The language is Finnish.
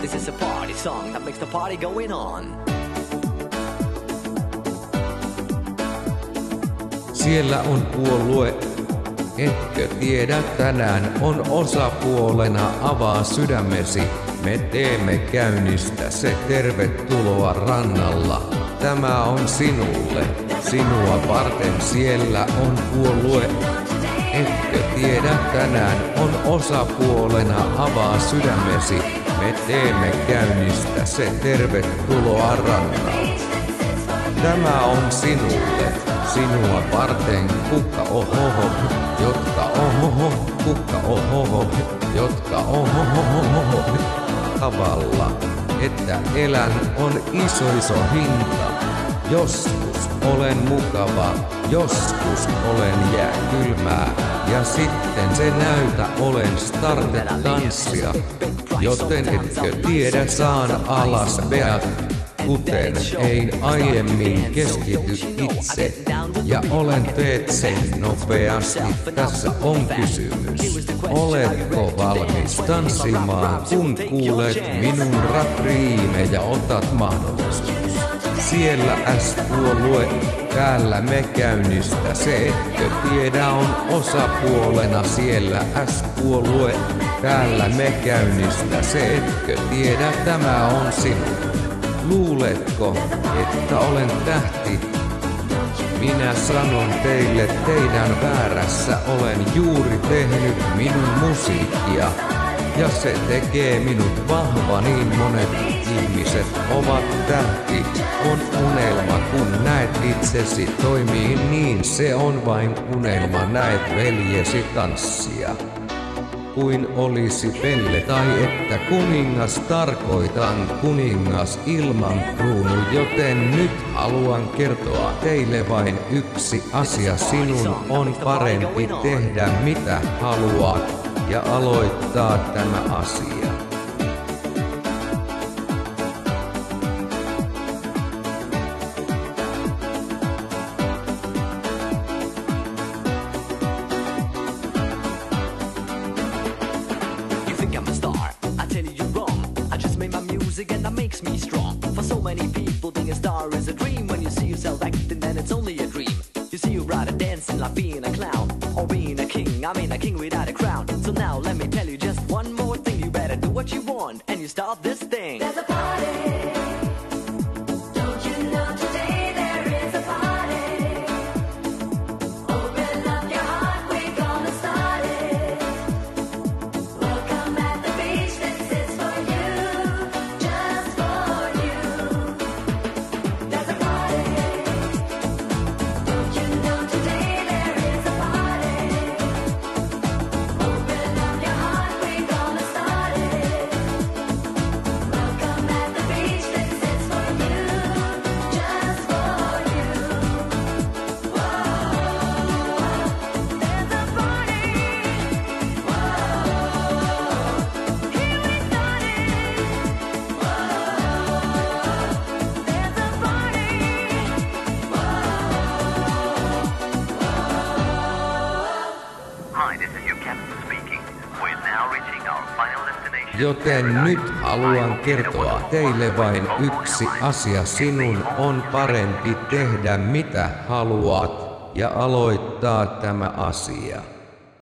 This is a party song that makes the party going on. Siellä on puolue, etkö tiedä tänään on osapuolena avaa sydämesi. Me teemme käynnistä se tervetuloa rannalla. Tämä on sinulle, sinua varten siellä on puolue. Etkö tiedä tänään on osapuolena avaa sydämesi. Me teemme käynnistä se tervetuloa rannalla. Tämä on sinulle, sinua varten kukka ohoho, jotka ohoho, kukka ohoho, jotka ohoho. Tavalla, että elän on iso hinta. Joskus olen mukava, joskus olen jääkylmää. Ja sitten se näytä olen startet-tanssia. Joten etkö tiedä saan alas veat. Kuten ei aiemmin keskity itse. Ja olen teet sen nopeasti, tässä on kysymys. Oletko valmis tanssimaan, kun kuulet minun rap-riimejä, otat mahdollisuus. Siellä S-puolue, täällä me käynnistä, se etkö tiedä on osapuolena. Siellä S-puolue, täällä me käynnistä, se etkö tiedä tämä on sinun. Luuletko, että olen tähti? Minä sanon teille, teidän väärässä olen juuri tehnyt minun musiikkia. Ja se tekee minut vahva, niin monet ihmiset ovat tähti. On unelma, kun näet itsesi toimii niin, se on vain unelma, näet veljesi tanssia. Kuin olisi pelle tai että kuningas, tarkoitan kuningas ilman kruunu, joten nyt haluan kertoa teille vain yksi asia. Sinun on parempi tehdä mitä haluat ja aloittaa tämä asia. And that makes me strong. For so many people think a star is a dream. When you see yourself acting, then it's only a dream. You see you rather dancing like being a clown or being a king. I mean a king without a crown. So now let me tell you just one more thing. You better do what you want and you start this thing. There's a party. Joten nyt haluan kertoa teille vain yksi asia. Sinun on parempi tehdä mitä haluat ja aloittaa tämä asia.